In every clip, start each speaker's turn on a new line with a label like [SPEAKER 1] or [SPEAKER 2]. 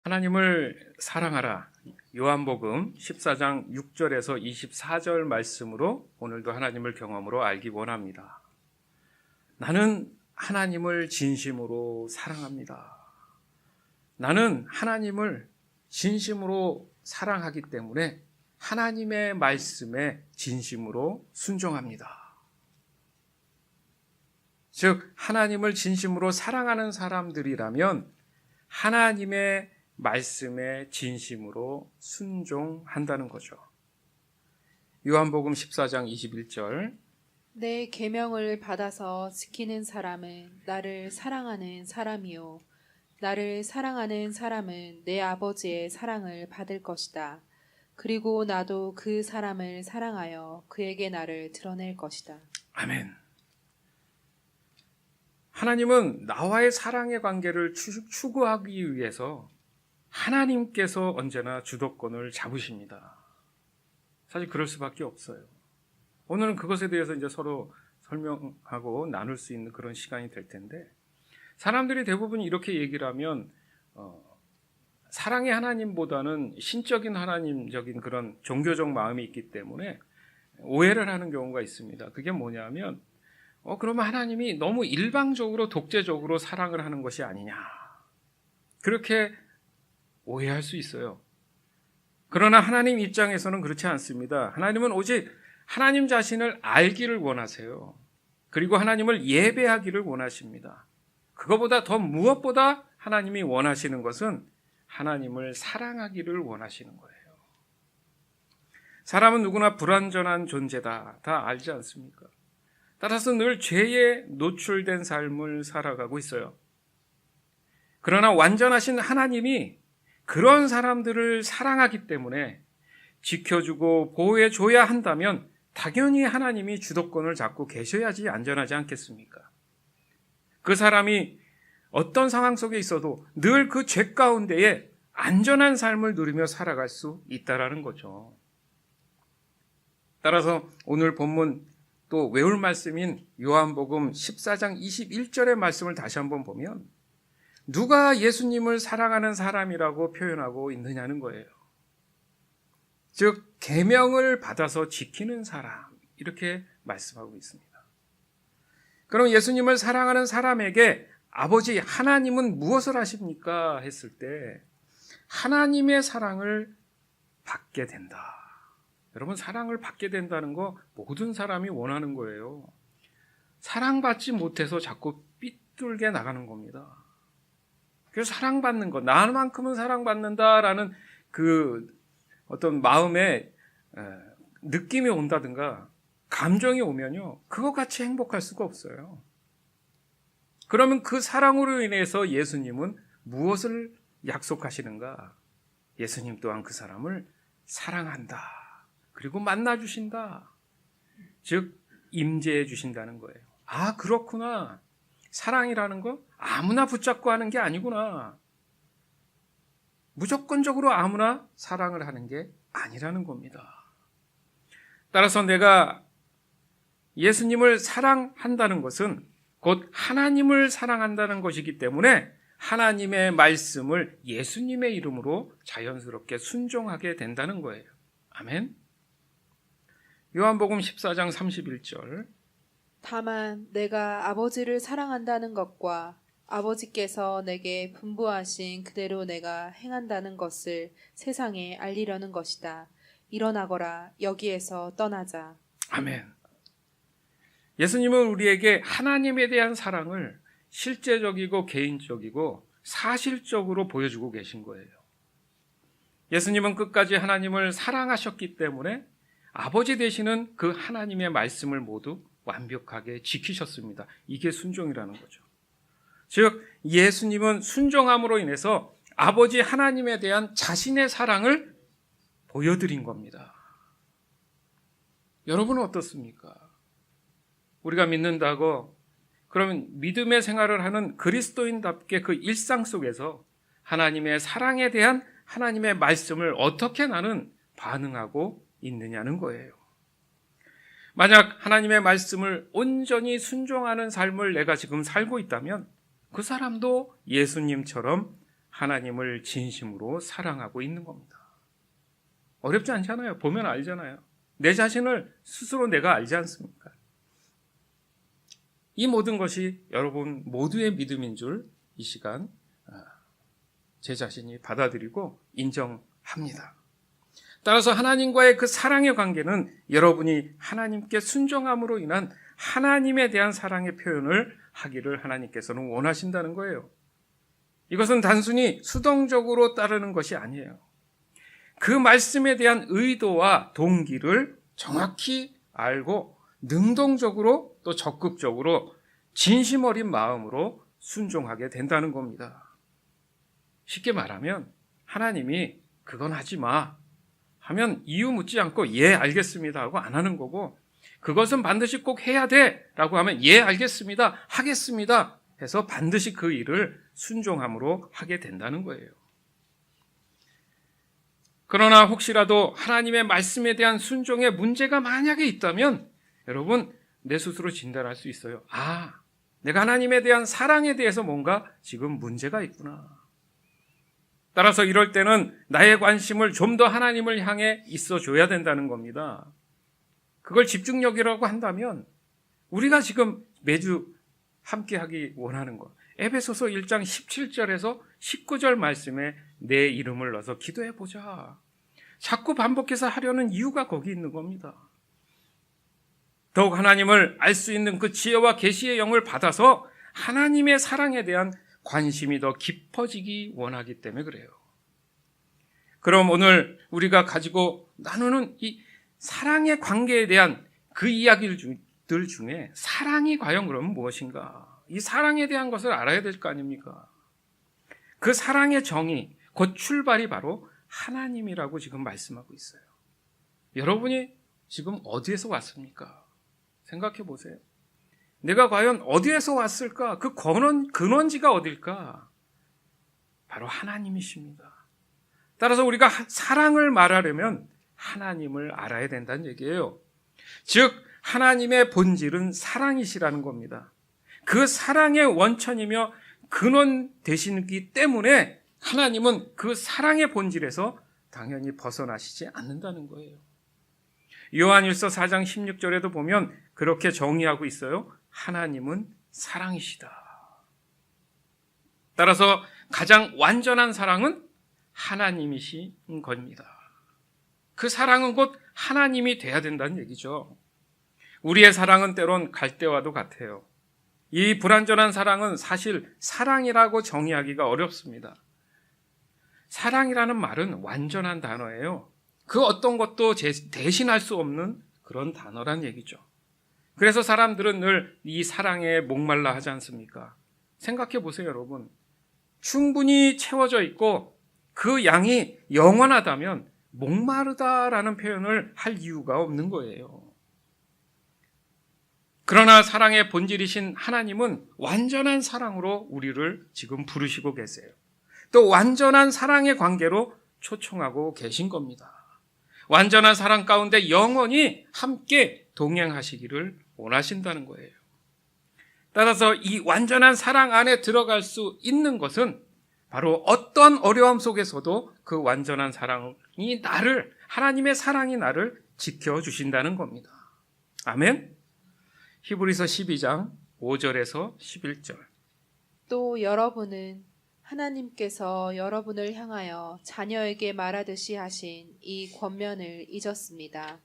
[SPEAKER 1] 하나님을 사랑하라. 요한복음 14장 6절에서 24절 말씀으로 오늘도 하나님을 경험으로 알기 원합니다. 나는 하나님을 진심으로 사랑합니다. 나는 하나님을 진심으로 사랑하기 때문에 하나님의 말씀에 진심으로 순종합니다. 즉, 하나님을 진심으로 사랑하는 사람들이라면 하나님의 말씀에 진심으로 순종한다는 거죠. 요한복음 14장 21절
[SPEAKER 2] 내 계명을 받아서 지키는 사람은 나를 사랑하는 사람이요 나를 사랑하는 사람은 내 아버지의 사랑을 받을 것이다. 그리고 나도 그 사람을 사랑하여 그에게 나를 드러낼 것이다.
[SPEAKER 1] 아멘. 하나님은 나와의 사랑의 관계를 추구하기 위해서 하나님께서 언제나 주도권을 잡으십니다. 사실 그럴 수밖에 없어요. 오늘은 그것에 대해서 이제 서로 설명하고 나눌 수 있는 그런 시간이 될 텐데, 사람들이 대부분 이렇게 얘기를 하면 사랑의 하나님보다는 신적인 하나님적인 그런 종교적 마음이 있기 때문에 오해를 하는 경우가 있습니다. 그게 뭐냐면 그러면 하나님이 너무 일방적으로 독재적으로 사랑을 하는 것이 아니냐, 그렇게 오해할 수 있어요. 그러나 하나님 입장에서는 그렇지 않습니다. 하나님은 오직 하나님 자신을 알기를 원하세요. 그리고 하나님을 예배하기를 원하십니다. 그거보다 더 무엇보다 하나님이 원하시는 것은 하나님을 사랑하기를 원하시는 거예요. 사람은 누구나 불완전한 존재다, 다 알지 않습니까? 따라서 늘 죄에 노출된 삶을 살아가고 있어요. 그러나 완전하신 하나님이 그런 사람들을 사랑하기 때문에 지켜주고 보호해줘야 한다면 당연히 하나님이 주도권을 잡고 계셔야지 안전하지 않겠습니까? 그 사람이 어떤 상황 속에 있어도 늘 그 죄 가운데에 안전한 삶을 누리며 살아갈 수 있다라는 거죠. 따라서 오늘 본문 또 외울 말씀인 요한복음 14장 21절의 말씀을 다시 한번 보면 누가 예수님을 사랑하는 사람이라고 표현하고 있느냐는 거예요. 즉, 계명을 받아서 지키는 사람, 이렇게 말씀하고 있습니다. 그럼 예수님을 사랑하는 사람에게 아버지 하나님은 무엇을 하십니까? 했을 때 하나님의 사랑을 받게 된다. 여러분, 사랑을 받게 된다는 거 모든 사람이 원하는 거예요. 사랑받지 못해서 자꾸 삐뚤게 나가는 겁니다. 그래서 사랑받는 것, 나만큼은 사랑받는다라는 그 어떤 마음에 느낌이 온다든가 감정이 오면요, 그것같이 행복할 수가 없어요. 그러면 그 사랑으로 인해서 예수님은 무엇을 약속하시는가? 예수님 또한 그 사람을 사랑한다. 그리고 만나주신다. 즉, 임재해 주신다는 거예요. 아, 그렇구나. 사랑이라는 거 아무나 붙잡고 하는 게 아니구나. 무조건적으로 아무나 사랑을 하는 게 아니라는 겁니다. 따라서 내가 예수님을 사랑한다는 것은 곧 하나님을 사랑한다는 것이기 때문에 하나님의 말씀을 예수님의 이름으로 자연스럽게 순종하게 된다는 거예요. 아멘. 요한복음 14장 31절
[SPEAKER 2] 다만 내가 아버지를 사랑한다는 것과 아버지께서 내게 분부하신 그대로 내가 행한다는 것을 세상에 알리려는 것이다. 일어나거라, 여기에서 떠나자.
[SPEAKER 1] 아멘. 예수님은 우리에게 하나님에 대한 사랑을 실제적이고 개인적이고 사실적으로 보여주고 계신 거예요. 예수님은 끝까지 하나님을 사랑하셨기 때문에 아버지 되시는 그 하나님의 말씀을 모두 완벽하게 지키셨습니다. 이게 순종이라는 거죠. 즉, 예수님은 순종함으로 인해서 아버지 하나님에 대한 자신의 사랑을 보여드린 겁니다. 여러분은 어떻습니까? 우리가 믿는다고 그러면 믿음의 생활을 하는 그리스도인답게 그 일상 속에서 하나님의 사랑에 대한 하나님의 말씀을 어떻게 나는 반응하고 있느냐는 거예요. 만약 하나님의 말씀을 온전히 순종하는 삶을 내가 지금 살고 있다면 그 사람도 예수님처럼 하나님을 진심으로 사랑하고 있는 겁니다. 어렵지 않잖아요. 보면 알잖아요. 내 자신을 스스로 내가 알지 않습니까? 이 모든 것이 여러분 모두의 믿음인 줄 이 시간 제 자신이 받아들이고 인정합니다. 따라서 하나님과의 그 사랑의 관계는 여러분이 하나님께 순종함으로 인한 하나님에 대한 사랑의 표현을 하기를 하나님께서는 원하신다는 거예요. 이것은 단순히 수동적으로 따르는 것이 아니에요. 그 말씀에 대한 의도와 동기를 정확히 알고 능동적으로 또 적극적으로 진심 어린 마음으로 순종하게 된다는 겁니다. 쉽게 말하면 하나님이 그건 하지 마 하면 이유 묻지 않고 예 알겠습니다 하고 안 하는 거고, 그것은 반드시 꼭 해야 돼 라고 하면 예 알겠습니다 하겠습니다 해서 반드시 그 일을 순종함으로 하게 된다는 거예요. 그러나 혹시라도 하나님의 말씀에 대한 순종에 문제가 만약에 있다면 여러분 내 스스로 진단할 수 있어요. 내가 하나님에 대한 사랑에 대해서 뭔가 지금 문제가 있구나. 따라서 이럴 때는 나의 관심을 좀 더 하나님을 향해 있어줘야 된다는 겁니다. 그걸 집중력이라고 한다면 우리가 지금 매주 함께하기 원하는 것, 에베소서 1장 17절에서 19절 말씀에 내 이름을 넣어서 기도해보자. 자꾸 반복해서 하려는 이유가 거기 있는 겁니다. 더욱 하나님을 알 수 있는 그 지혜와 계시의 영을 받아서 하나님의 사랑에 대한 관심이 더 깊어지기 원하기 때문에 그래요. 그럼 오늘 우리가 가지고 나누는 이 사랑의 관계에 대한 그 이야기들 중에 사랑이 과연 그러면 무엇인가? 이 사랑에 대한 것을 알아야 될 거 아닙니까? 그 사랑의 정의, 곧 출발이 바로 하나님이라고 지금 말씀하고 있어요. 여러분이 지금 어디에서 왔습니까? 생각해 보세요. 내가 과연 어디에서 왔을까? 그 근원지가 어딜까? 바로 하나님이십니다. 따라서 우리가 사랑을 말하려면 하나님을 알아야 된다는 얘기예요. 즉 하나님의 본질은 사랑이시라는 겁니다. 그 사랑의 원천이며 근원 되시기 때문에 하나님은 그 사랑의 본질에서 당연히 벗어나시지 않는다는 거예요. 요한일서 4장 16절에도 보면 그렇게 정의하고 있어요. 하나님은 사랑이시다. 따라서 가장 완전한 사랑은 하나님이신 겁니다. 그 사랑은 곧 하나님이 돼야 된다는 얘기죠. 우리의 사랑은 때론 갈대와도 같아요. 이 불완전한 사랑은 사실 사랑이라고 정의하기가 어렵습니다. 사랑이라는 말은 완전한 단어예요. 그 어떤 것도 대신할 수 없는 그런 단어란 얘기죠. 그래서 사람들은 늘 이 사랑에 목말라 하지 않습니까? 생각해 보세요, 여러분. 충분히 채워져 있고 그 양이 영원하다면 목마르다라는 표현을 할 이유가 없는 거예요. 그러나 사랑의 본질이신 하나님은 완전한 사랑으로 우리를 지금 부르시고 계세요. 또 완전한 사랑의 관계로 초청하고 계신 겁니다. 완전한 사랑 가운데 영원히 함께 동행하시기를 원하신다는 거예요. 따라서 이 완전한 사랑 안에 들어갈 수 있는 것은 바로 어떤 어려움 속에서도 그 완전한 사랑이 하나님의 사랑이 나를 지켜주신다는 겁니다. 아멘. 히브리서 12장 5절에서 11절.
[SPEAKER 2] 또 여러분은 하나님께서 여러분을 향하여 자녀에게 말하듯이 하신 이 권면을 잊었습니다.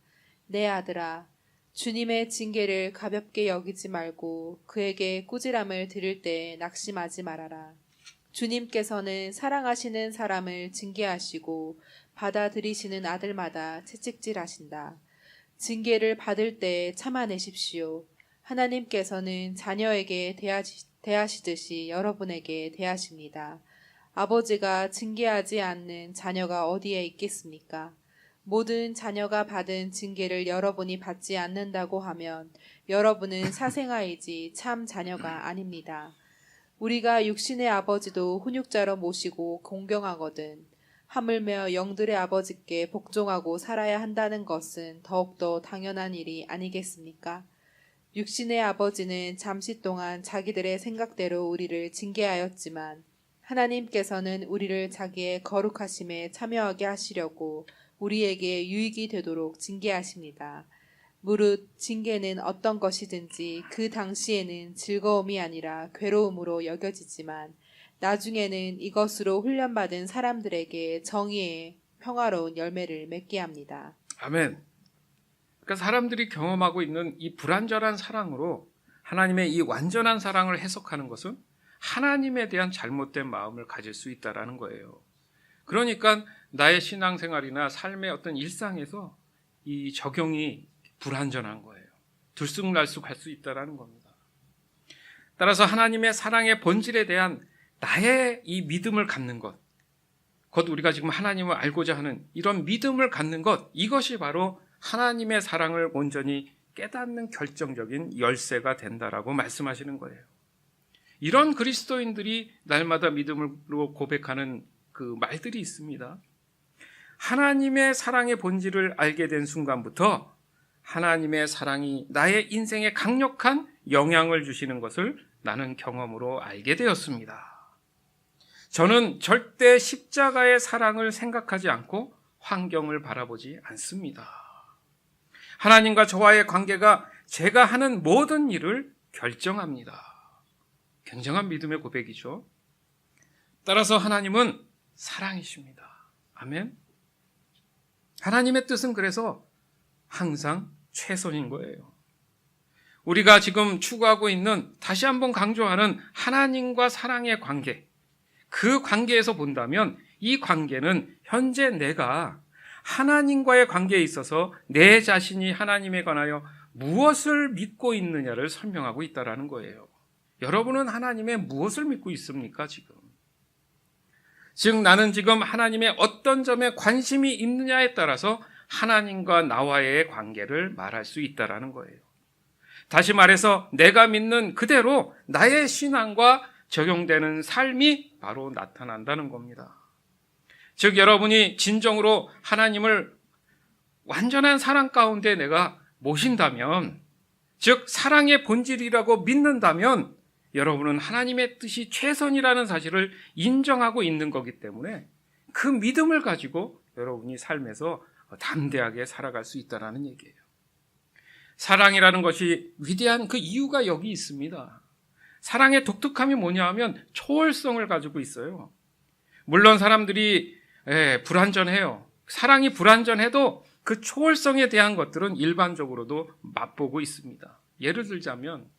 [SPEAKER 2] 내 아들아, 주님의 징계를 가볍게 여기지 말고 그에게 꾸지람을 들을 때 낙심하지 말아라. 주님께서는 사랑하시는 사람을 징계하시고 받아들이시는 아들마다 채찍질하신다. 징계를 받을 때 참아내십시오. 하나님께서는 자녀에게 대하시듯이 여러분에게 대하십니다. 아버지가 징계하지 않는 자녀가 어디에 있겠습니까? 모든 자녀가 받은 징계를 여러분이 받지 않는다고 하면 여러분은 사생아이지 참 자녀가 아닙니다. 우리가 육신의 아버지도 훈육자로 모시고 공경하거든 하물며 영들의 아버지께 복종하고 살아야 한다는 것은 더욱더 당연한 일이 아니겠습니까? 육신의 아버지는 잠시 동안 자기들의 생각대로 우리를 징계하였지만 하나님께서는 우리를 자기의 거룩하심에 참여하게 하시려고 우리에게 유익이 되도록 징계하십니다. 무릇 징계는 어떤 것이든지 그 당시에는 즐거움이 아니라 괴로움으로 여겨지지만 나중에는 이것으로 훈련받은 사람들에게 정의의 평화로운 열매를 맺게 합니다.
[SPEAKER 1] 아멘. 그러니까 사람들이 경험하고 있는 이 불완전한 사랑으로 하나님의 이 완전한 사랑을 해석하는 것은 하나님에 대한 잘못된 마음을 가질 수 있다는 거예요. 그러니까 나의 신앙생활이나 삶의 어떤 일상에서 이 적용이 불완전한 거예요. 들쑥날쑥할 수 있다는 겁니다. 따라서 하나님의 사랑의 본질에 대한 나의 이 믿음을 갖는 것, 곧 우리가 지금 하나님을 알고자 하는 이런 믿음을 갖는 것, 이것이 바로 하나님의 사랑을 온전히 깨닫는 결정적인 열쇠가 된다라고 말씀하시는 거예요. 이런 그리스도인들이 날마다 믿음으로 고백하는 그 말들이 있습니다. 하나님의 사랑의 본질을 알게 된 순간부터 하나님의 사랑이 나의 인생에 강력한 영향을 주시는 것을 나는 경험으로 알게 되었습니다. 저는 절대 십자가의 사랑을 생각하지 않고 환경을 바라보지 않습니다. 하나님과 저와의 관계가 제가 하는 모든 일을 결정합니다. 굉장한 믿음의 고백이죠. 따라서 하나님은 사랑이십니다. 아멘. 하나님의 뜻은 그래서 항상 최선인 거예요. 우리가 지금 추구하고 있는, 다시 한번 강조하는 하나님과 사랑의 관계, 그 관계에서 본다면 이 관계는 현재 내가 하나님과의 관계에 있어서 내 자신이 하나님에 관하여 무엇을 믿고 있느냐를 설명하고 있다는 거예요. 여러분은 하나님의 무엇을 믿고 있습니까, 지금? 즉, 나는 지금 하나님의 어떤 점에 관심이 있느냐에 따라서 하나님과 나와의 관계를 말할 수 있다는 거예요. 다시 말해서 내가 믿는 그대로 나의 신앙과 적용되는 삶이 바로 나타난다는 겁니다. 즉, 여러분이 진정으로 하나님을 완전한 사랑 가운데 내가 모신다면, 즉 사랑의 본질이라고 믿는다면 여러분은 하나님의 뜻이 최선이라는 사실을 인정하고 있는 거기 때문에 그 믿음을 가지고 여러분이 삶에서 담대하게 살아갈 수 있다는 얘기예요. 사랑이라는 것이 위대한 그 이유가 여기 있습니다. 사랑의 독특함이 뭐냐 하면 초월성을 가지고 있어요. 물론 사람들이 불완전해요. 사랑이 불완전해도 그 초월성에 대한 것들은 일반적으로도 맛보고 있습니다. 예를 들자면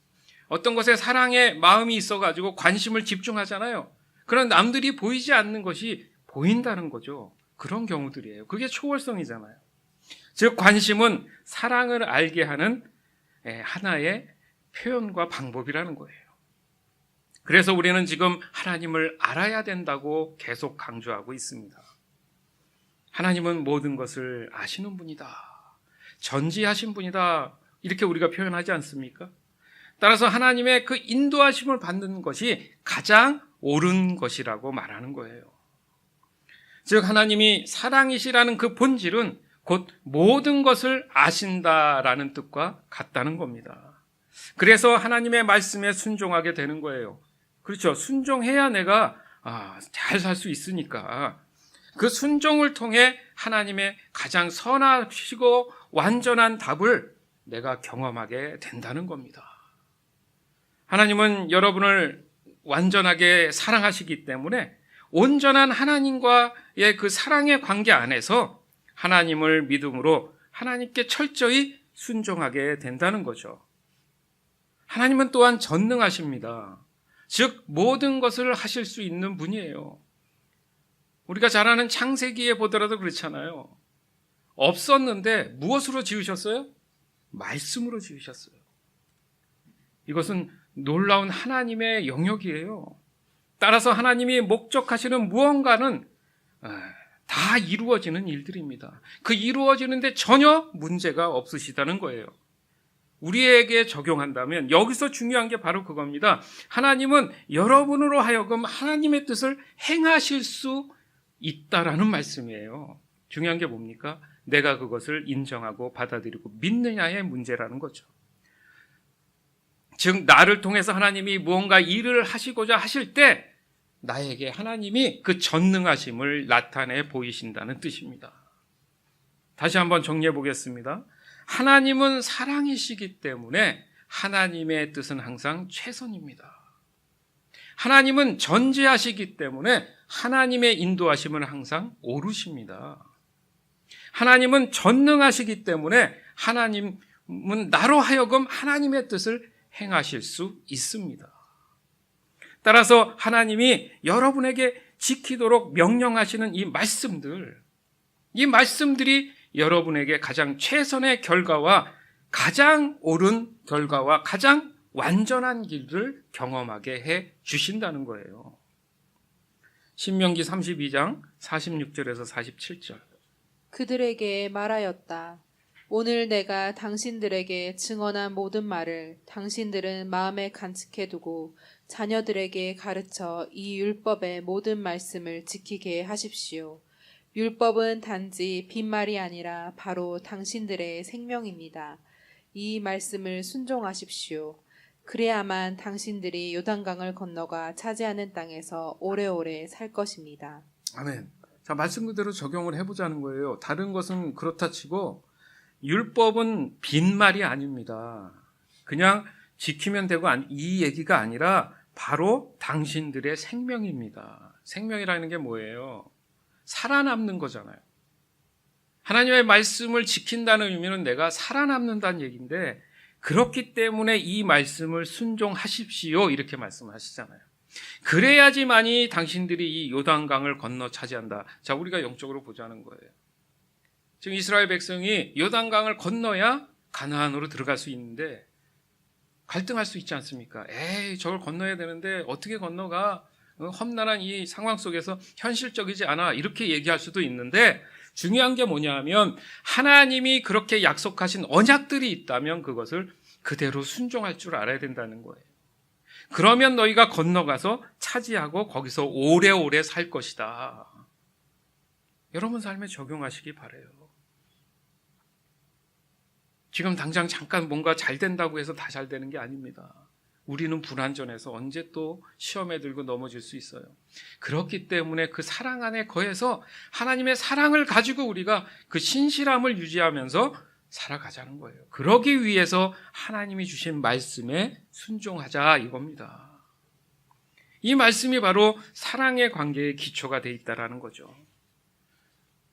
[SPEAKER 1] 어떤 것에 사랑의 마음이 있어가지고 관심을 집중하잖아요. 그런 남들이 보이지 않는 것이 보인다는 거죠. 그런 경우들이에요. 그게 초월성이잖아요. 즉 관심은 사랑을 알게 하는 하나의 표현과 방법이라는 거예요. 그래서 우리는 지금 하나님을 알아야 된다고 계속 강조하고 있습니다. 하나님은 모든 것을 아시는 분이다. 전지하신 분이다. 이렇게 우리가 표현하지 않습니까? 따라서 하나님의 그 인도하심을 받는 것이 가장 옳은 것이라고 말하는 거예요. 즉 하나님이 사랑이시라는 그 본질은 곧 모든 것을 아신다라는 뜻과 같다는 겁니다. 그래서 하나님의 말씀에 순종하게 되는 거예요. 그렇죠. 순종해야 내가 잘 살 수 있으니까 그 순종을 통해 하나님의 가장 선하시고 완전한 답을 내가 경험하게 된다는 겁니다. 하나님은 여러분을 완전하게 사랑하시기 때문에 온전한 하나님과의 그 사랑의 관계 안에서 하나님을 믿음으로 하나님께 철저히 순종하게 된다는 거죠. 하나님은 또한 전능하십니다. 즉 모든 것을 하실 수 있는 분이에요. 우리가 잘 아는 창세기에 보더라도 그렇잖아요. 없었는데 무엇으로 지으셨어요? 말씀으로 지으셨어요. 이것은 놀라운 하나님의 영역이에요. 따라서 하나님이 목적하시는 무언가는 다 이루어지는 일들입니다. 그 이루어지는데 전혀 문제가 없으시다는 거예요. 우리에게 적용한다면 여기서 중요한 게 바로 그겁니다. 하나님은 여러분으로 하여금 하나님의 뜻을 행하실 수 있다라는 말씀이에요. 중요한 게 뭡니까? 내가 그것을 인정하고 받아들이고 믿느냐의 문제라는 거죠. 즉 나를 통해서 하나님이 무언가 일을 하시고자 하실 때 나에게 하나님이 그 전능하심을 나타내 보이신다는 뜻입니다. 다시 한번 정리해 보겠습니다. 하나님은 사랑이시기 때문에 하나님의 뜻은 항상 최선입니다. 하나님은 전지하시기 때문에 하나님의 인도하심은 항상 옳으십니다. 하나님은 전능하시기 때문에 하나님은 나로 하여금 하나님의 뜻을 행하실 수 있습니다. 따라서 하나님이 여러분에게 지키도록 명령하시는 이 말씀들이 여러분에게 가장 최선의 결과와 가장 옳은 결과와 가장 완전한 길을 경험하게 해 주신다는 거예요. 신명기 32장 46절에서 47절.
[SPEAKER 2] 그들에게 말하였다. 오늘 내가 당신들에게 증언한 모든 말을 당신들은 마음에 간직해 두고 자녀들에게 가르쳐 이 율법의 모든 말씀을 지키게 하십시오. 율법은 단지 빈말이 아니라 바로 당신들의 생명입니다. 이 말씀을 순종하십시오. 그래야만 당신들이 요단강을 건너가 차지하는 땅에서 오래오래 살 것입니다.
[SPEAKER 1] 아멘. 자, 말씀 그대로 적용을 해보자는 거예요. 다른 것은 그렇다 치고 율법은 빈말이 아닙니다. 그냥 지키면 되고 이 얘기가 아니라 바로 당신들의 생명입니다. 생명이라는 게 뭐예요? 살아남는 거잖아요. 하나님의 말씀을 지킨다는 의미는 내가 살아남는다는 얘기인데 그렇기 때문에 이 말씀을 순종하십시오 이렇게 말씀하시잖아요. 그래야지만이 당신들이 이 요단강을 건너 차지한다. 자, 우리가 영적으로 보자는 거예요. 지금 이스라엘 백성이 요단강을 건너야 가나안으로 들어갈 수 있는데 갈등할 수 있지 않습니까? 저걸 건너야 되는데 어떻게 건너가? 험난한 이 상황 속에서 현실적이지 않아 이렇게 얘기할 수도 있는데 중요한 게 뭐냐면 하나님이 그렇게 약속하신 언약들이 있다면 그것을 그대로 순종할 줄 알아야 된다는 거예요. 그러면 너희가 건너가서 차지하고 거기서 오래오래 살 것이다. 여러분 삶에 적용하시기 바라요. 지금 당장 잠깐 뭔가 잘 된다고 해서 다 잘 되는 게 아닙니다. 우리는 불완전해서 언제 또 시험에 들고 넘어질 수 있어요. 그렇기 때문에 그 사랑 안에 거해서 하나님의 사랑을 가지고 우리가 그 신실함을 유지하면서 살아가자는 거예요. 그러기 위해서 하나님이 주신 말씀에 순종하자 이겁니다. 이 말씀이 바로 사랑의 관계의 기초가 돼 있다라는 거죠.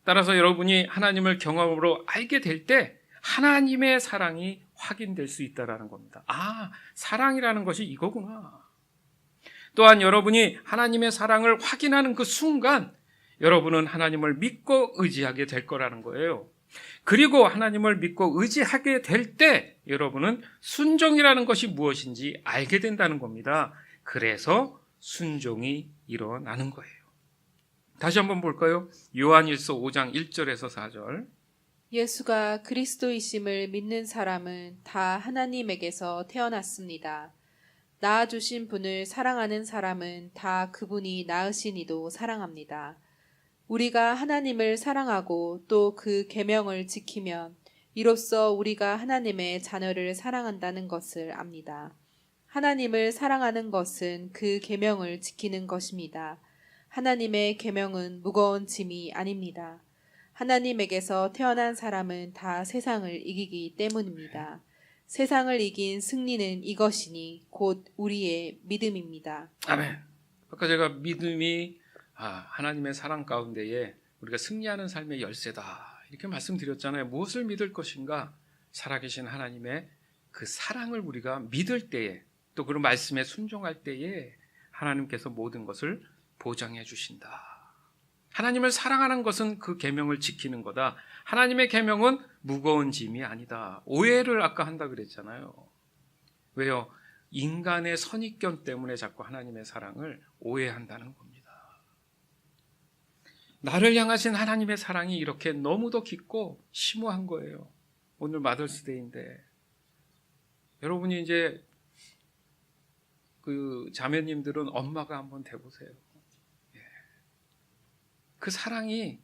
[SPEAKER 1] 따라서 여러분이 하나님을 경험으로 알게 될 때 하나님의 사랑이 확인될 수 있다라는 겁니다. 아, 사랑이라는 것이 이거구나. 또한 여러분이 하나님의 사랑을 확인하는 그 순간 여러분은 하나님을 믿고 의지하게 될 거라는 거예요. 그리고 하나님을 믿고 의지하게 될 때 여러분은 순종이라는 것이 무엇인지 알게 된다는 겁니다. 그래서 순종이 일어나는 거예요. 다시 한번 볼까요? 요한일서 5장 1절에서 4절.
[SPEAKER 2] 예수가 그리스도이심을 믿는 사람은 다 하나님에게서 태어났습니다. 낳아주신 분을 사랑하는 사람은 다 그분이 낳으신 이도 사랑합니다. 우리가 하나님을 사랑하고 또 그 계명을 지키면 이로써 우리가 하나님의 자녀를 사랑한다는 것을 압니다. 하나님을 사랑하는 것은 그 계명을 지키는 것입니다. 하나님의 계명은 무거운 짐이 아닙니다. 하나님에게서 태어난 사람은 다 세상을 이기기 때문입니다. 세상을 이긴 승리는 이것이니 곧 우리의 믿음입니다.
[SPEAKER 1] 아멘. 아까 제가 믿음이 하나님의 사랑 가운데에 우리가 승리하는 삶의 열쇠다 이렇게 말씀드렸잖아요. 무엇을 믿을 것인가? 살아계신 하나님의 그 사랑을 우리가 믿을 때에 또 그런 말씀에 순종할 때에 하나님께서 모든 것을 보장해 주신다. 하나님을 사랑하는 것은 그 계명을 지키는 거다. 하나님의 계명은 무거운 짐이 아니다. 오해를 아까 한다 그랬잖아요. 왜요? 인간의 선입견 때문에 자꾸 하나님의 사랑을 오해한다는 겁니다. 나를 향하신 하나님의 사랑이 이렇게 너무도 깊고 심오한 거예요. 오늘 마더스데이인데 여러분이 이제 그 자매님들은 엄마가 한번 돼보세요. 그 사랑이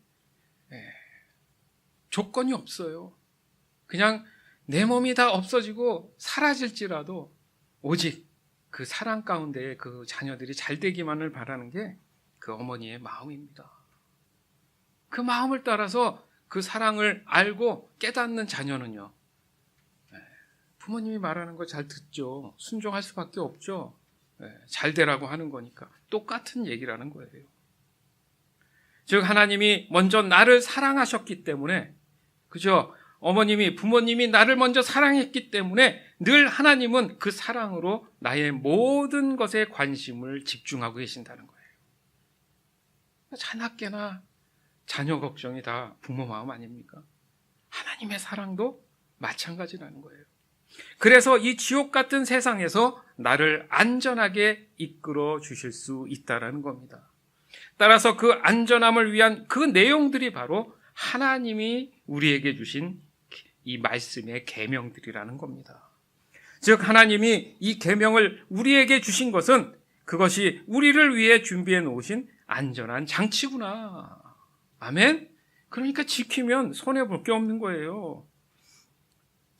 [SPEAKER 1] 조건이 없어요. 그냥 내 몸이 다 없어지고 사라질지라도 오직 그 사랑 가운데 그 자녀들이 잘 되기만을 바라는 게 그 어머니의 마음입니다. 그 마음을 따라서 그 사랑을 알고 깨닫는 자녀는요, 부모님이 말하는 거 잘 듣죠. 순종할 수밖에 없죠. 잘 되라고 하는 거니까. 똑같은 얘기라는 거예요. 즉 하나님이 먼저 나를 사랑하셨기 때문에, 그죠? 어머님이, 부모님이 나를 먼저 사랑했기 때문에 늘 하나님은 그 사랑으로 나의 모든 것에 관심을 집중하고 계신다는 거예요. 자나깨나 자녀 걱정이 다 부모 마음 아닙니까? 하나님의 사랑도 마찬가지라는 거예요. 그래서 이 지옥 같은 세상에서 나를 안전하게 이끌어 주실 수 있다는 겁니다. 따라서 그 안전함을 위한 그 내용들이 바로 하나님이 우리에게 주신 이 말씀의 계명들이라는 겁니다. 즉 하나님이 이 계명을 우리에게 주신 것은 그것이 우리를 위해 준비해 놓으신 안전한 장치구나. 아멘? 그러니까 지키면 손해볼 게 없는 거예요.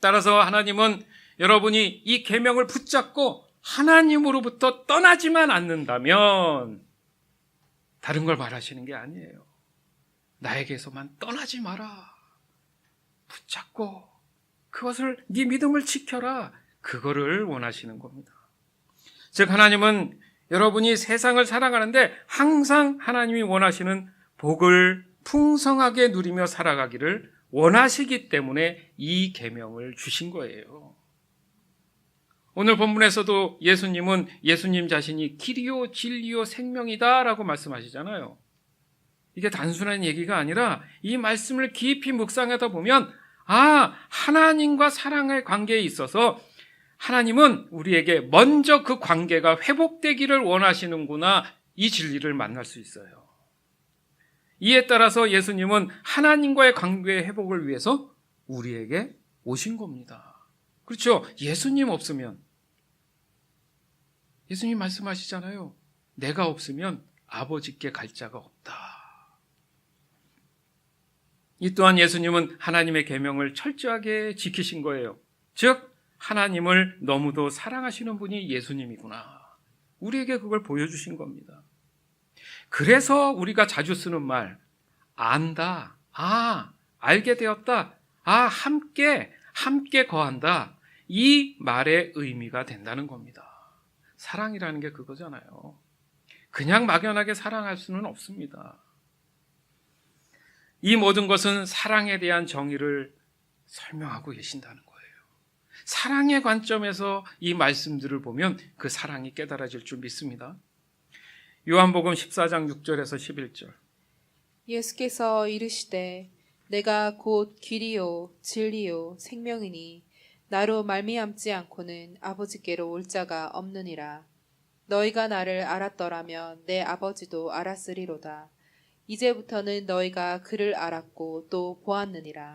[SPEAKER 1] 따라서 하나님은 여러분이 이 계명을 붙잡고 하나님으로부터 떠나지만 않는다면 다른 걸 말하시는 게 아니에요. 나에게서만 떠나지 마라. 붙잡고 그것을 네 믿음을 지켜라. 그거를 원하시는 겁니다. 즉 하나님은 여러분이 세상을 살아가는데 항상 하나님이 원하시는 복을 풍성하게 누리며 살아가기를 원하시기 때문에 이 계명을 주신 거예요. 오늘 본문에서도 예수님은 예수님 자신이 길이요 진리요 생명이다 라고 말씀하시잖아요. 이게 단순한 얘기가 아니라 이 말씀을 깊이 묵상하다 보면 하나님과 사랑의 관계에 있어서 하나님은 우리에게 먼저 그 관계가 회복되기를 원하시는구나, 이 진리를 만날 수 있어요. 이에 따라서 예수님은 하나님과의 관계의 회복을 위해서 우리에게 오신 겁니다. 그렇죠? 예수님 없으면, 예수님 말씀하시잖아요. 내가 없으면 아버지께 갈 자가 없다. 이 또한 예수님은 하나님의 계명을 철저하게 지키신 거예요. 즉 하나님을 너무도 사랑하시는 분이 예수님이구나. 우리에게 그걸 보여주신 겁니다. 그래서 우리가 자주 쓰는 말, 안다, 알게 되었다, 함께 거한다. 이 말의 의미가 된다는 겁니다. 사랑이라는 게 그거잖아요. 그냥 막연하게 사랑할 수는 없습니다. 이 모든 것은 사랑에 대한 정의를 설명하고 계신다는 거예요. 사랑의 관점에서 이 말씀들을 보면 그 사랑이 깨달아질 줄 믿습니다. 요한복음 14장 6절에서 11절.
[SPEAKER 2] 예수께서 이르시되 내가 곧 길이요 진리요 생명이니 나로 말미암지 않고는 아버지께로 올 자가 없느니라. 너희가 나를 알았더라면 내 아버지도 알았으리로다. 이제부터는 너희가 그를 알았고 또 보았느니라.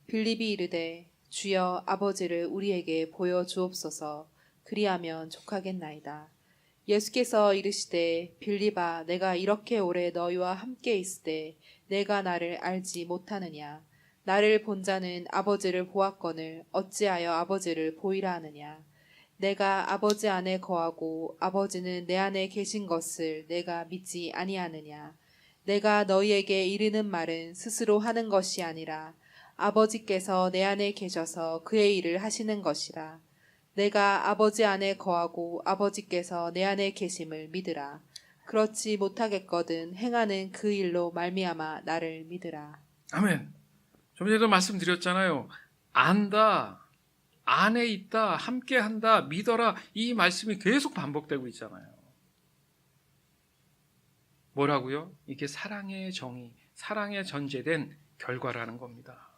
[SPEAKER 2] 빌립이 이르되 주여 아버지를 우리에게 보여주옵소서. 그리하면 족하겠나이다. 예수께서 이르시되 빌립아 내가 이렇게 오래 너희와 함께 있으되 내가 나를 알지 못하느냐. 나를 본 자는 아버지를 보았거늘 어찌하여 아버지를 보이라 하느냐. 내가 아버지 안에 거하고 아버지는 내 안에 계신 것을 내가 믿지 아니하느냐. 내가 너희에게 이르는 말은 스스로 하는 것이 아니라 아버지께서 내 안에 계셔서 그의 일을 하시는 것이라. 내가 아버지 안에 거하고 아버지께서 내 안에 계심을 믿으라. 그렇지 못하겠거든 행하는 그 일로 말미암아 나를 믿으라.
[SPEAKER 1] 아멘. 좀 전에도 말씀드렸잖아요. 안다, 안에 있다, 함께한다, 믿어라. 이 말씀이 계속 반복되고 있잖아요. 뭐라고요? 이게 사랑의 정의, 사랑에 전제된 결과라는 겁니다.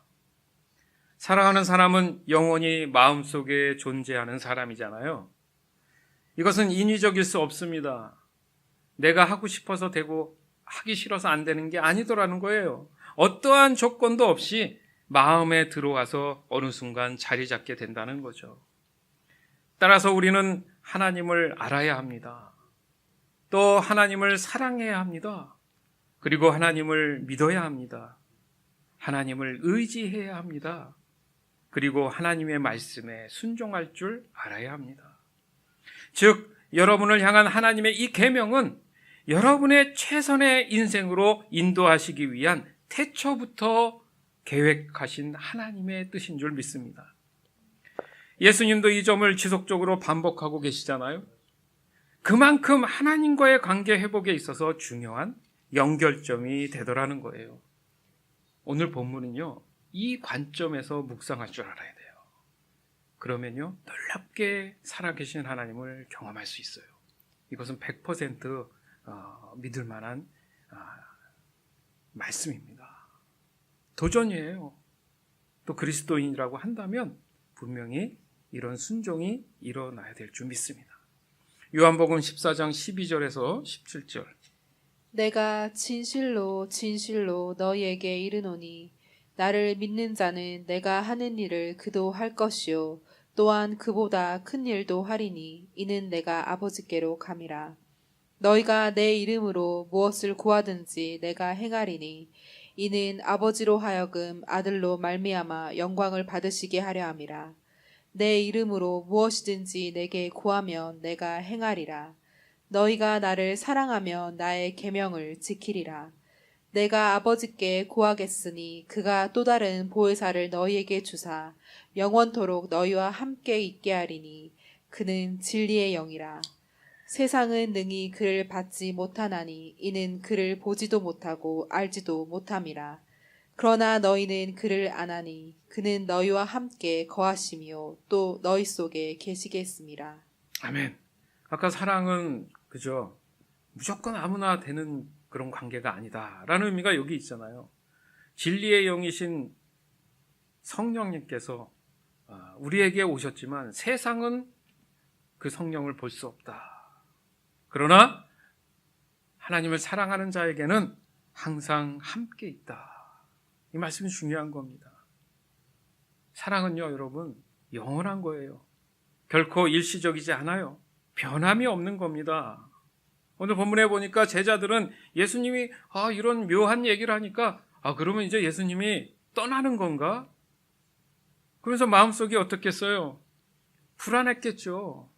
[SPEAKER 1] 사랑하는 사람은 영원히 마음속에 존재하는 사람이잖아요. 이것은 인위적일 수 없습니다. 내가 하고 싶어서 되고 하기 싫어서 안 되는 게 아니더라는 거예요. 어떠한 조건도 없이 마음에 들어와서 어느 순간 자리 잡게 된다는 거죠. 따라서 우리는 하나님을 알아야 합니다. 또 하나님을 사랑해야 합니다. 그리고 하나님을 믿어야 합니다. 하나님을 의지해야 합니다. 그리고 하나님의 말씀에 순종할 줄 알아야 합니다. 즉 여러분을 향한 하나님의 이 계명은 여러분의 최선의 인생으로 인도하시기 위한 태초부터 계획하신 하나님의 뜻인 줄 믿습니다. 예수님도 이 점을 지속적으로 반복하고 계시잖아요. 그만큼 하나님과의 관계 회복에 있어서 중요한 연결점이 되더라는 거예요. 오늘 본문은요, 이 관점에서 묵상할 줄 알아야 돼요. 그러면요, 놀랍게 살아계신 하나님을 경험할 수 있어요. 이것은 100% 믿을 만한 말씀입니다. 도전이에요. 또 그리스도인이라고 한다면 분명히 이런 순종이 일어나야 될 줄 믿습니다. 요한복음 14장 12절에서 17절.
[SPEAKER 2] 내가 진실로 진실로 너희에게 이르노니 나를 믿는 자는 내가 하는 일을 그도 할 것이요 또한 그보다 큰 일도 하리니 이는 내가 아버지께로 감이라. 너희가 내 이름으로 무엇을 구하든지 내가 행하리니 이는 아버지로 하여금 아들로 말미암아 영광을 받으시게 하려 함이라. 내 이름으로 무엇이든지 내게 구하면 내가 행하리라. 너희가 나를 사랑하면 나의 계명을 지키리라. 내가 아버지께 구하겠으니 그가 또 다른 보혜사를 너희에게 주사 영원토록 너희와 함께 있게 하리니 그는 진리의 영이라. 세상은 능히 그를 받지 못하나니 이는 그를 보지도 못하고 알지도 못함이라. 그러나 너희는 그를 아나니 그는 너희와 함께 거하시며 또 너희 속에 계시겠습니다.
[SPEAKER 1] 아멘. 아까 사랑은 그죠? 무조건 아무나 되는 그런 관계가 아니다라는 의미가 여기 있잖아요. 진리의 영이신 성령님께서 우리에게 오셨지만 세상은 그 성령을 볼 수 없다. 그러나 하나님을 사랑하는 자에게는 항상 함께 있다. 이 말씀이 중요한 겁니다. 사랑은요, 여러분, 영원한 거예요. 결코 일시적이지 않아요. 변함이 없는 겁니다. 오늘 본문에 보니까 제자들은 예수님이 이런 묘한 얘기를 하니까 그러면 이제 예수님이 떠나는 건가? 그래서 마음속이 어떻겠어요? 불안했겠죠.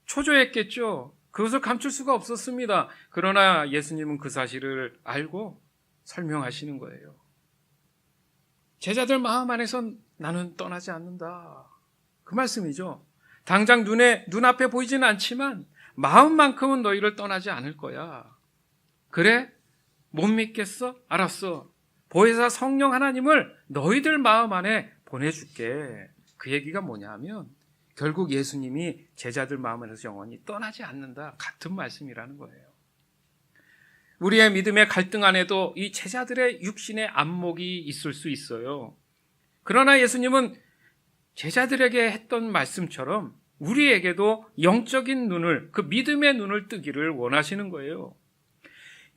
[SPEAKER 1] 초조했겠죠. 그것을 감출 수가 없었습니다. 그러나 예수님은 그 사실을 알고 설명하시는 거예요. 제자들 마음 안에선 나는 떠나지 않는다. 그 말씀이죠. 당장 눈앞에 보이지는 않지만 마음만큼은 너희를 떠나지 않을 거야. 그래? 못 믿겠어? 알았어. 보혜사 성령 하나님을 너희들 마음 안에 보내줄게. 그 얘기가 뭐냐면 결국 예수님이 제자들 마음 안에서 영원히 떠나지 않는다. 같은 말씀이라는 거예요. 우리의 믿음의 갈등 안에도 이 제자들의 육신의 안목이 있을 수 있어요. 그러나 예수님은 제자들에게 했던 말씀처럼 우리에게도 영적인 눈을, 그 믿음의 눈을 뜨기를 원하시는 거예요.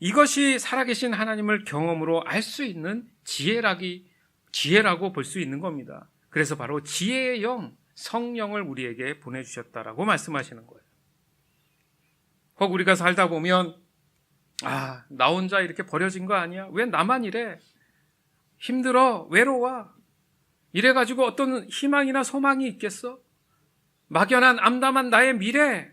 [SPEAKER 1] 이것이 살아계신 하나님을 경험으로 알 수 있는 지혜라고 볼 수 있는 겁니다. 그래서 바로 지혜의 영, 성령을 우리에게 보내주셨다라고 말씀하시는 거예요. 혹 우리가 살다 보면 나 혼자 이렇게 버려진 거 아니야? 왜 나만 이래? 힘들어, 외로워. 이래가지고 어떤 희망이나 소망이 있겠어? 막연한 암담한 나의 미래.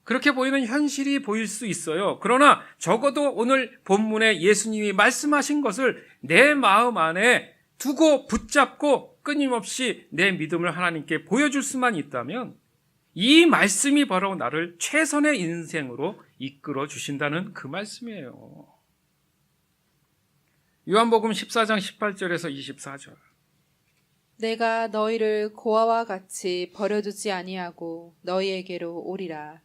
[SPEAKER 1] 그렇게 보이는 현실이 보일 수 있어요. 그러나 적어도 오늘 본문에 예수님이 말씀하신 것을 내 마음 안에 두고 붙잡고 끊임없이 내 믿음을 하나님께 보여줄 수만 있다면 이 말씀이 바로 나를 최선의 인생으로 이끌어 주신다는 그 말씀이에요. 요한복음 14장 18절에서 24절.
[SPEAKER 2] 내가 너희를 고아와 같이 버려두지 아니하고 너희에게로 오리라.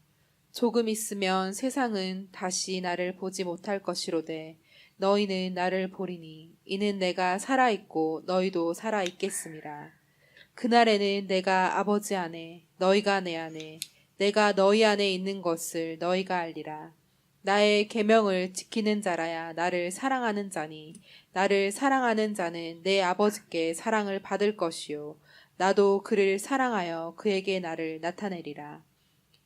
[SPEAKER 2] 조금 있으면 세상은 다시 나를 보지 못할 것이로되 너희는 나를 보리니 이는 내가 살아있고 너희도 살아있겠음이라. 그날에는 내가 아버지 안에 너희가 내 안에 내가 너희 안에 있는 것을 너희가 알리라. 나의 계명을 지키는 자라야 나를 사랑하는 자니 나를 사랑하는 자는 내 아버지께 사랑을 받을 것이요 나도 그를 사랑하여 그에게 나를 나타내리라.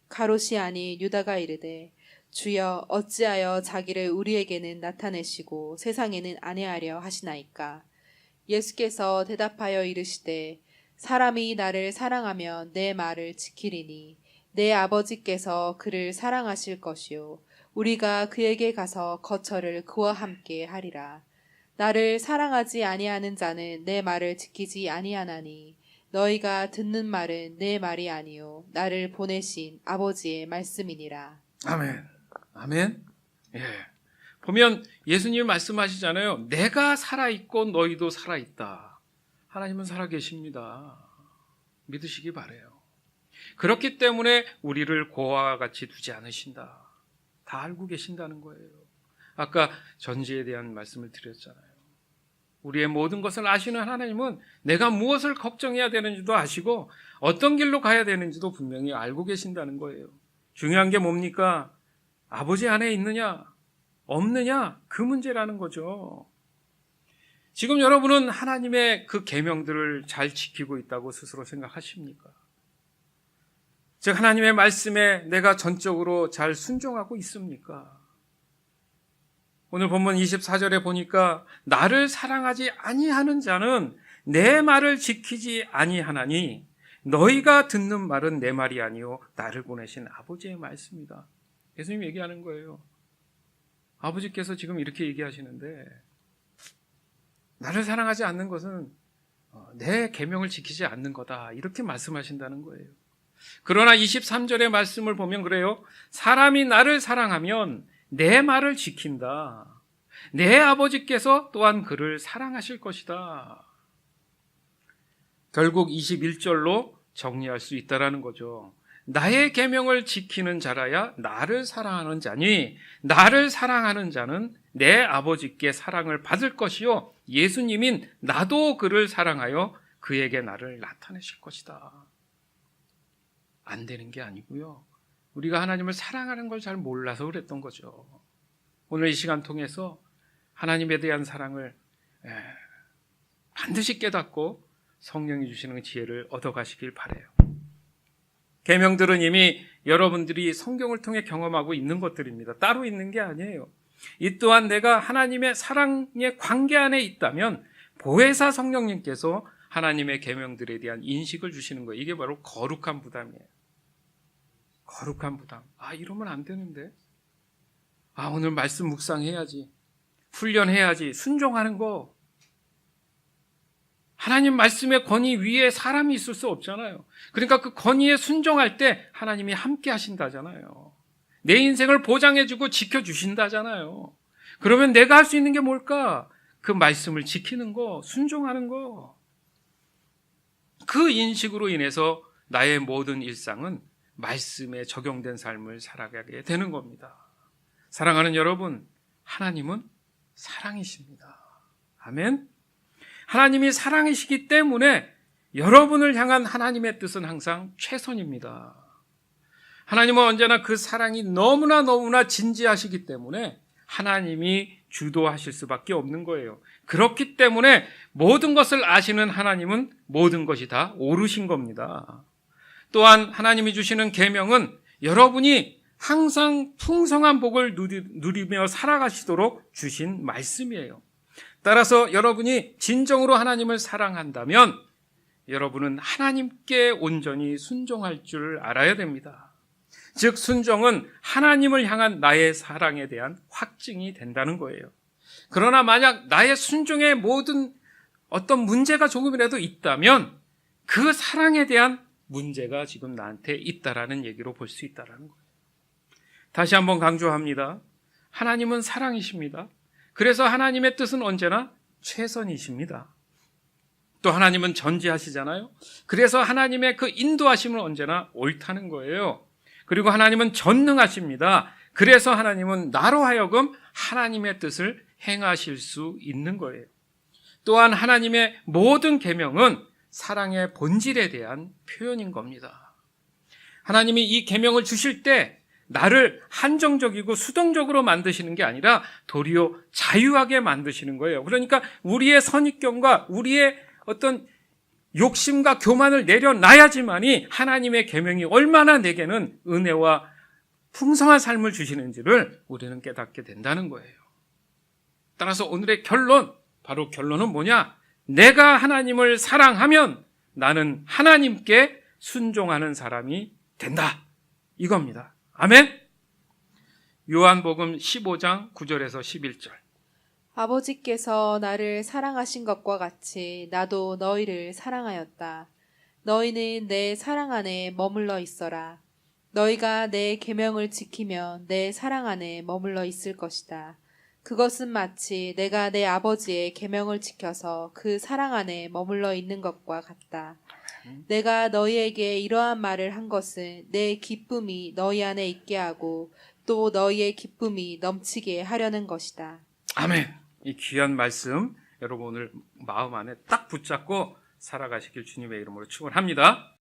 [SPEAKER 2] 가롯이 아닌 유다가 이르되 주여 어찌하여 자기를 우리에게는 나타내시고 세상에는 아니하려 하시나이까. 예수께서 대답하여 이르시되 사람이 나를 사랑하면 내 말을 지키리니 내 아버지께서 그를 사랑하실 것이요 우리가 그에게 가서 거처를 그와 함께 하리라. 나를 사랑하지 아니하는 자는 내 말을 지키지 아니하나니 너희가 듣는 말은 내 말이 아니요 나를 보내신 아버지의 말씀이니라.
[SPEAKER 1] 아멘. 아멘. 예. 보면 예수님이 말씀하시잖아요. 내가 살아있고 너희도 살아있다. 하나님은 살아계십니다. 믿으시기 바라요. 그렇기 때문에 우리를 고아와 같이 두지 않으신다. 다 알고 계신다는 거예요. 아까 전지에 대한 말씀을 드렸잖아요. 우리의 모든 것을 아시는 하나님은 내가 무엇을 걱정해야 되는지도 아시고 어떤 길로 가야 되는지도 분명히 알고 계신다는 거예요. 중요한 게 뭡니까? 아버지 안에 있느냐 없느냐 그 문제라는 거죠. 지금 여러분은 하나님의 그 계명들을 잘 지키고 있다고 스스로 생각하십니까? 즉 하나님의 말씀에 내가 전적으로 잘 순종하고 있습니까? 오늘 본문 24절에 보니까 나를 사랑하지 아니하는 자는 내 말을 지키지 아니하나니 너희가 듣는 말은 내 말이 아니요 나를 보내신 아버지의 말씀이다. 예수님이 얘기하는 거예요. 아버지께서 지금 이렇게 얘기하시는데 나를 사랑하지 않는 것은 내 계명을 지키지 않는 거다. 이렇게 말씀하신다는 거예요. 그러나 23절의 말씀을 보면 그래요. 사람이 나를 사랑하면 내 말을 지킨다. 내 아버지께서 또한 그를 사랑하실 것이다. 결국 21절로 정리할 수 있다라는 거죠. 나의 계명을 지키는 자라야 나를 사랑하는 자니 나를 사랑하는 자는 내 아버지께 사랑을 받을 것이요 예수님인 나도 그를 사랑하여 그에게 나를 나타내실 것이다. 안 되는 게 아니고요. 우리가 하나님을 사랑하는 걸 잘 몰라서 그랬던 거죠. 오늘 이 시간 통해서 하나님에 대한 사랑을 반드시 깨닫고 성령이 주시는 지혜를 얻어가시길 바라요. 계명들은 이미 여러분들이 성경을 통해 경험하고 있는 것들입니다. 따로 있는 게 아니에요. 이 또한 내가 하나님의 사랑의 관계 안에 있다면 보혜사 성령님께서 하나님의 계명들에 대한 인식을 주시는 거예요. 이게 바로 거룩한 부담이에요. 거룩한 부담. 이러면 안 되는데. 오늘 말씀 묵상해야지. 훈련해야지. 순종하는 거. 하나님 말씀의 권위 위에 사람이 있을 수 없잖아요. 그러니까 그 권위에 순종할 때 하나님이 함께 하신다잖아요. 내 인생을 보장해주고 지켜주신다잖아요. 그러면 내가 할 수 있는 게 뭘까? 그 말씀을 지키는 거, 순종하는 거. 그 인식으로 인해서 나의 모든 일상은 말씀에 적용된 삶을 살아가게 되는 겁니다. 사랑하는 여러분, 하나님은 사랑이십니다. 아멘. 하나님이 사랑이시기 때문에 여러분을 향한 하나님의 뜻은 항상 최선입니다. 하나님은 언제나 그 사랑이 너무나 진지하시기 때문에 하나님이 주도하실 수밖에 없는 거예요. 그렇기 때문에 모든 것을 아시는 하나님은 모든 것이 다 옳으신 겁니다. 또한 하나님이 주시는 계명은 여러분이 항상 풍성한 복을 누리며 살아가시도록 주신 말씀이에요. 따라서 여러분이 진정으로 하나님을 사랑한다면 여러분은 하나님께 온전히 순종할 줄 알아야 됩니다. 즉 순종은 하나님을 향한 나의 사랑에 대한 확증이 된다는 거예요. 그러나 만약 나의 순종에 모든 어떤 문제가 조금이라도 있다면 그 사랑에 대한 문제가 지금 나한테 있다라는 얘기로 볼 수 있다라는 거예요. 다시 한번 강조합니다. 하나님은 사랑이십니다. 그래서 하나님의 뜻은 언제나 최선이십니다. 또 하나님은 전지하시잖아요. 그래서 하나님의 그 인도하심은 언제나 옳다는 거예요. 그리고 하나님은 전능하십니다. 그래서 하나님은 나로 하여금 하나님의 뜻을 행하실 수 있는 거예요. 또한 하나님의 모든 계명은 사랑의 본질에 대한 표현인 겁니다. 하나님이 이 계명을 주실 때 나를 한정적이고 수동적으로 만드시는 게 아니라 도리어 자유하게 만드시는 거예요. 그러니까 우리의 선입견과 우리의 어떤 욕심과 교만을 내려놔야지만이 하나님의 계명이 얼마나 내게는 은혜와 풍성한 삶을 주시는지를 우리는 깨닫게 된다는 거예요. 따라서 오늘의 결론, 바로 결론은 뭐냐? 내가 하나님을 사랑하면 나는 하나님께 순종하는 사람이 된다. 이겁니다. 아멘? 요한복음 15장 9절에서 11절.
[SPEAKER 2] 아버지께서 나를 사랑하신 것과 같이 나도 너희를 사랑하였다. 너희는 내 사랑 안에 머물러 있어라. 너희가 내 계명을 지키면 내 사랑 안에 머물러 있을 것이다. 그것은 마치 내가 내 아버지의 계명을 지켜서 그 사랑 안에 머물러 있는 것과 같다. 내가 너희에게 이러한 말을 한 것은 내 기쁨이 너희 안에 있게 하고 또 너희의 기쁨이 넘치게 하려는 것이다.
[SPEAKER 1] 아멘. 이 귀한 말씀 여러분 오늘 마음 안에 딱 붙잡고 살아가시길 주님의 이름으로 축원합니다.